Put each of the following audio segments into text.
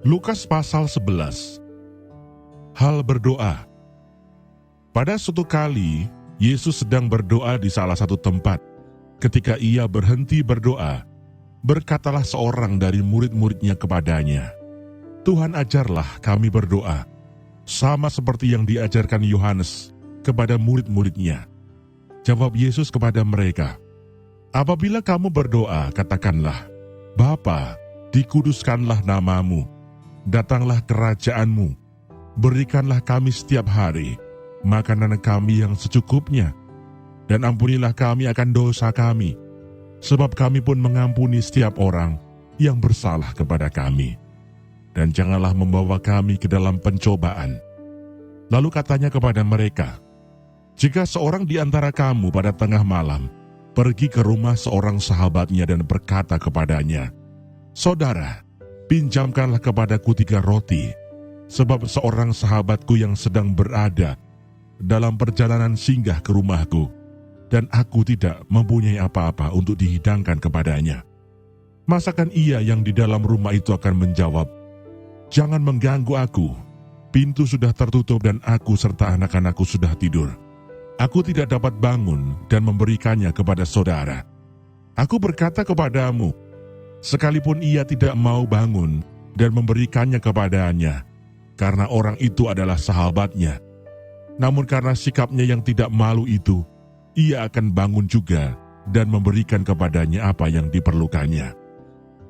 Lukas pasal 11. Hal berdoa. Pada suatu kali, Yesus sedang berdoa di salah satu tempat. Ketika ia berhenti berdoa, berkatalah seorang dari murid-muridnya kepadanya, "Tuhan, ajarlah kami berdoa, sama seperti yang diajarkan Yohanes kepada murid-muridnya." Jawab Yesus kepada mereka, "Apabila kamu berdoa, katakanlah, Bapa, dikuduskanlah namamu, datanglah kerajaanmu, berikanlah kami setiap hari makanan kami yang secukupnya, dan ampunilah kami akan dosa kami, sebab kami pun mengampuni setiap orang yang bersalah kepada kami. Dan janganlah membawa kami ke dalam pencobaan." Lalu katanya kepada mereka, "Jika seorang di antara kamu pada tengah malam pergi ke rumah seorang sahabatnya dan berkata kepadanya, 'Saudara, pinjamkanlah kepadaku 3 roti, sebab seorang sahabatku yang sedang berada dalam perjalanan singgah ke rumahku, dan aku tidak mempunyai apa-apa untuk dihidangkan kepadanya.' Masakan ia yang di dalam rumah itu akan menjawab, 'Jangan mengganggu aku, pintu sudah tertutup dan aku serta anak-anakku sudah tidur. Aku tidak dapat bangun dan memberikannya kepada saudara.' Aku berkata kepadamu, sekalipun ia tidak mau bangun dan memberikannya kepadanya, karena orang itu adalah sahabatnya, namun karena sikapnya yang tidak malu itu, ia akan bangun juga dan memberikan kepadanya apa yang diperlukannya.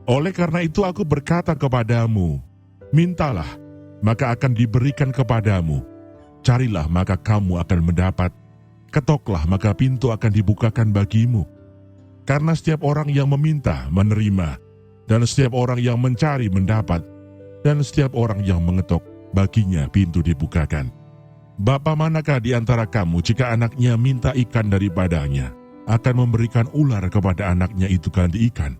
Oleh karena itu aku berkata kepadamu, mintalah, maka akan diberikan kepadamu. Carilah, maka kamu akan mendapat. Ketoklah, maka pintu akan dibukakan bagimu. Karena setiap orang yang meminta, menerima, dan setiap orang yang mencari, mendapat, dan setiap orang yang mengetok, baginya pintu dibukakan. Bapa manakah di antara kamu jika anaknya minta ikan daripadanya, akan memberikan ular kepada anaknya itu ganti ikan?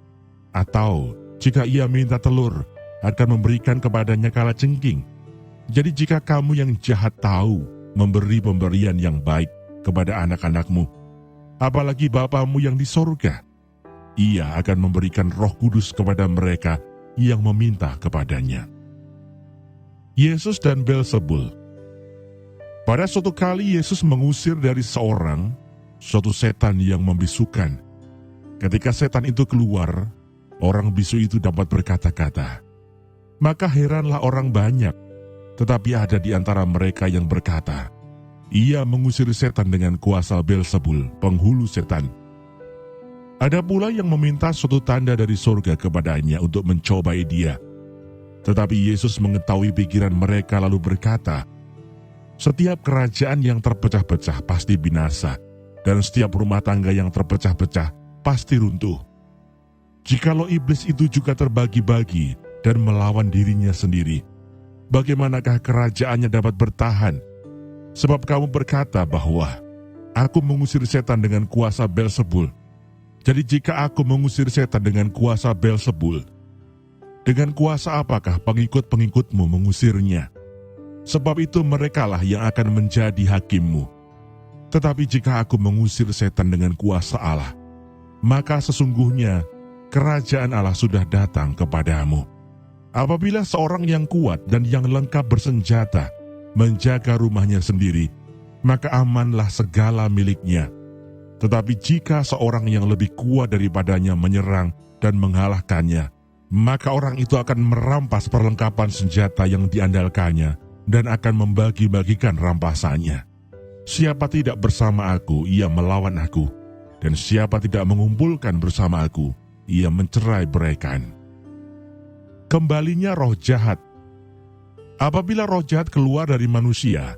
Atau jika ia minta telur, akan memberikan kepadanya kalajengking? Jadi jika kamu yang jahat tahu memberi pemberian yang baik kepada anak-anakmu, apalagi Bapamu yang di sorga, ia akan memberikan Roh Kudus kepada mereka yang meminta kepadanya." Yesus dan Beelzebul. Pada suatu kali Yesus mengusir dari suatu setan yang membisukan. Ketika setan itu keluar, orang bisu itu dapat berkata-kata. Maka heranlah orang banyak, tetapi ada di antara mereka yang berkata, "Ia mengusir setan dengan kuasa Beelzebul, penghulu setan." Ada pula yang meminta suatu tanda dari surga kepadanya untuk mencobai dia. Tetapi Yesus mengetahui pikiran mereka lalu berkata, "Setiap kerajaan yang terpecah-pecah pasti binasa, dan setiap rumah tangga yang terpecah-pecah pasti runtuh. Jikalau iblis itu juga terbagi-bagi dan melawan dirinya sendiri, bagaimanakah kerajaannya dapat bertahan? Sebab kamu berkata bahwa aku mengusir setan dengan kuasa Beelzebul. Jadi jika aku mengusir setan dengan kuasa Beelzebul, dengan kuasa apakah pengikut-pengikutmu mengusirnya? Sebab itu merekalah yang akan menjadi hakimmu. Tetapi jika aku mengusir setan dengan kuasa Allah, maka sesungguhnya kerajaan Allah sudah datang kepadamu. Apabila seorang yang kuat dan yang lengkap bersenjata menjaga rumahnya sendiri, maka amanlah segala miliknya. Tetapi jika seorang yang lebih kuat daripadanya menyerang dan mengalahkannya, maka orang itu akan merampas perlengkapan senjata yang diandalkannya dan akan membagi-bagikan rampasannya. Siapa tidak bersama aku, ia melawan aku, dan siapa tidak mengumpulkan bersama aku, ia mencerai-beraikan." Kembalinya roh jahat. Apabila roh jahat keluar dari manusia,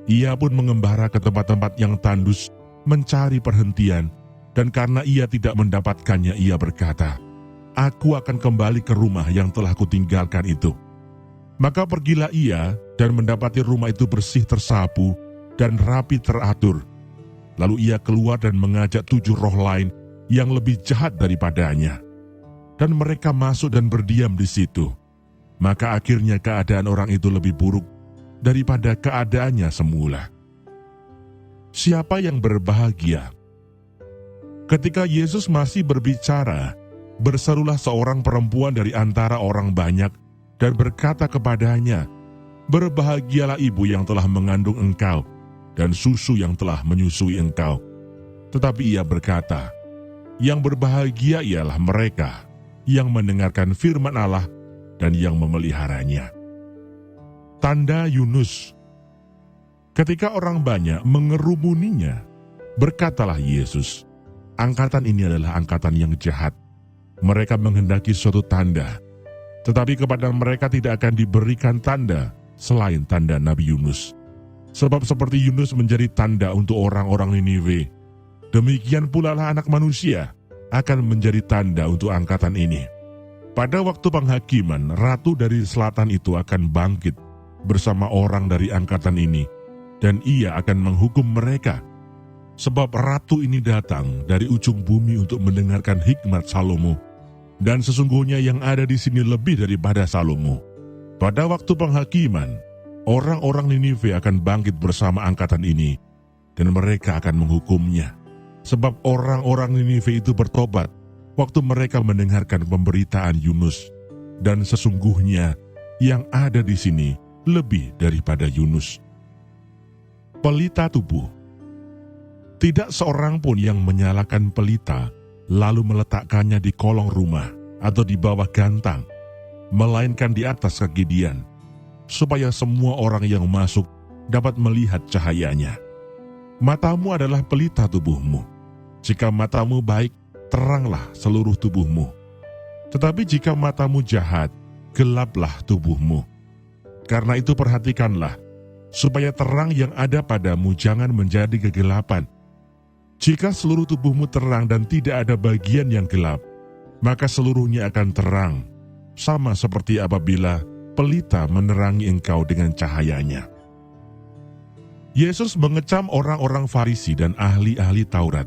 ia pun mengembara ke tempat-tempat yang tandus, mencari perhentian, dan karena ia tidak mendapatkannya, ia berkata, "Aku akan kembali ke rumah yang telah kutinggalkan itu." Maka pergilah ia dan mendapati rumah itu bersih tersapu dan rapi teratur. Lalu ia keluar dan mengajak 7 roh lain yang lebih jahat daripadanya. Dan mereka masuk dan berdiam di situ. Maka akhirnya keadaan orang itu lebih buruk daripada keadaannya semula. Siapa yang berbahagia? Ketika Yesus masih berbicara, berserulah seorang perempuan dari antara orang banyak dan berkata kepadanya, "Berbahagialah ibu yang telah mengandung engkau, dan susu yang telah menyusui engkau." Tetapi ia berkata, "Yang berbahagia ialah mereka yang mendengarkan firman Allah dan yang memeliharanya." Tanda Yunus. Ketika orang banyak mengerumuninya, berkatalah Yesus, "Angkatan ini adalah angkatan yang jahat. Mereka menghendaki suatu tanda, tetapi kepada mereka tidak akan diberikan tanda selain tanda Nabi Yunus. Sebab seperti Yunus menjadi tanda untuk orang-orang Niniwe, demikian pula lah Anak Manusia akan menjadi tanda untuk angkatan ini. Pada waktu penghakiman, ratu dari selatan itu akan bangkit bersama orang dari angkatan ini, dan ia akan menghukum mereka. Sebab ratu ini datang dari ujung bumi untuk mendengarkan hikmat Salomo, dan sesungguhnya yang ada di sini lebih daripada Salomo. Pada waktu penghakiman, orang-orang Niniwe akan bangkit bersama angkatan ini, dan mereka akan menghukumnya. Sebab orang-orang Niniwe itu bertobat waktu mereka mendengarkan pemberitaan Yunus, dan sesungguhnya yang ada di sini lebih daripada Yunus." Pelita tubuh. Tidak seorang pun yang menyalakan pelita lalu meletakkannya di kolong rumah atau di bawah gantang, melainkan di atas kegidian, supaya semua orang yang masuk dapat melihat cahayanya. Matamu adalah pelita tubuhmu. Jika matamu baik, teranglah seluruh tubuhmu. Tetapi jika matamu jahat, gelaplah tubuhmu. Karena itu perhatikanlah, supaya terang yang ada padamu jangan menjadi kegelapan. Jika seluruh tubuhmu terang dan tidak ada bagian yang gelap, maka seluruhnya akan terang, sama seperti apabila pelita menerangi engkau dengan cahayanya. Yesus mengecam orang-orang Farisi dan ahli-ahli Taurat.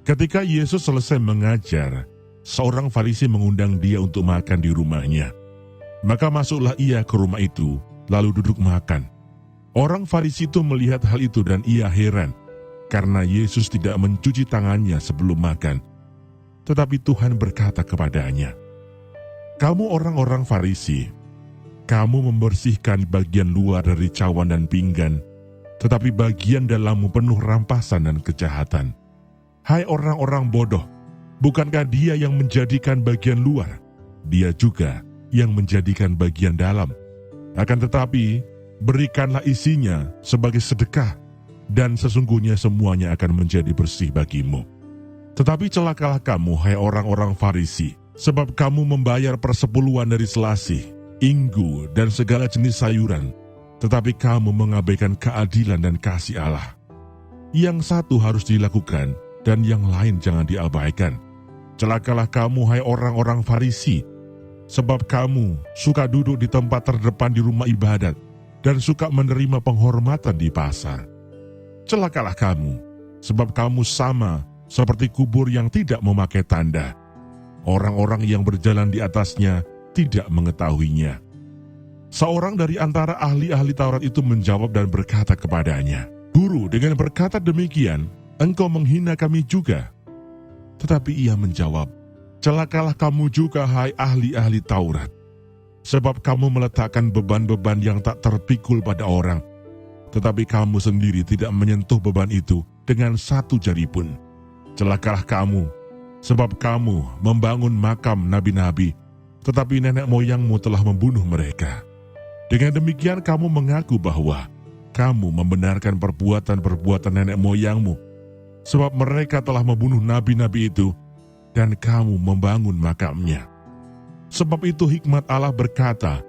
Ketika Yesus selesai mengajar, seorang Farisi mengundang dia untuk makan di rumahnya. Maka masuklah ia ke rumah itu, lalu duduk makan. Orang Farisi itu melihat hal itu dan ia heran, karena Yesus tidak mencuci tangannya sebelum makan. Tetapi Tuhan berkata kepadanya, "Kamu orang-orang Farisi, kamu membersihkan bagian luar dari cawan dan pinggan, tetapi bagian dalammu penuh rampasan dan kejahatan. Hai orang-orang bodoh, bukankah Dia yang menjadikan bagian luar? Dia juga yang menjadikan bagian dalam. Akan tetapi, berikanlah isinya sebagai sedekah, dan sesungguhnya semuanya akan menjadi bersih bagimu. Tetapi celakalah kamu, hai orang-orang Farisi, sebab kamu membayar persepuluhan dari selasih, inggu, dan segala jenis sayuran, tetapi kamu mengabaikan keadilan dan kasih Allah. Yang satu harus dilakukan, dan yang lain jangan diabaikan. Celakalah kamu, hai orang-orang Farisi, sebab kamu suka duduk di tempat terdepan di rumah ibadat dan suka menerima penghormatan di pasar. Celakalah kamu, sebab kamu sama seperti kubur yang tidak memakai tanda. Orang-orang yang berjalan di atasnya tidak mengetahuinya." Seorang dari antara ahli-ahli Taurat itu menjawab dan berkata kepadanya, "Guru, dengan berkata demikian, engkau menghina kami juga." Tetapi ia menjawab, "Celakalah kamu juga, hai ahli-ahli Taurat, sebab kamu meletakkan beban-beban yang tak terpikul pada orang, tetapi kamu sendiri tidak menyentuh beban itu dengan satu jari pun. Celakalah kamu, sebab kamu membangun makam nabi-nabi, tetapi nenek moyangmu telah membunuh mereka. Dengan demikian kamu mengaku bahwa kamu membenarkan perbuatan-perbuatan nenek moyangmu, sebab mereka telah membunuh nabi-nabi itu, dan kamu membangun makamnya. Sebab itu hikmat Allah berkata,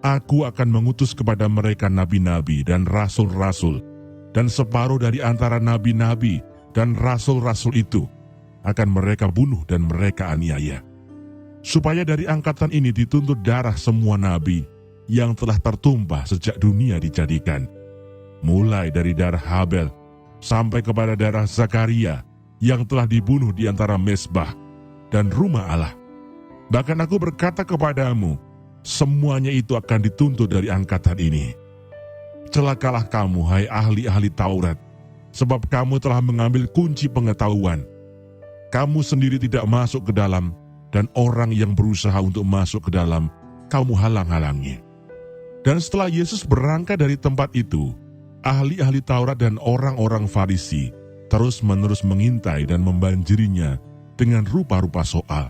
Aku akan mengutus kepada mereka nabi-nabi dan rasul-rasul, dan separuh dari antara nabi-nabi dan rasul-rasul itu akan mereka bunuh dan mereka aniaya. Supaya dari angkatan ini dituntut darah semua nabi yang telah tertumpah sejak dunia dijadikan, mulai dari darah Habel sampai kepada darah Zakaria yang telah dibunuh di antara mezbah dan rumah Allah. Bahkan aku berkata kepadamu, semuanya itu akan dituntut dari angkatan ini. Celakalah kamu, hai ahli-ahli Taurat, sebab kamu telah mengambil kunci pengetahuan. Kamu sendiri tidak masuk ke dalam, dan orang yang berusaha untuk masuk ke dalam kamu halang-halangi." Dan setelah Yesus berangkat dari tempat itu, ahli-ahli Taurat dan orang-orang Farisi terus-menerus mengintai dan membanjirinya dengan rupa-rupa soal.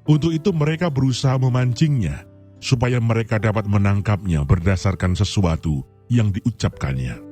Untuk itu mereka berusaha memancingnya, supaya mereka dapat menangkapnya berdasarkan sesuatu yang diucapkannya.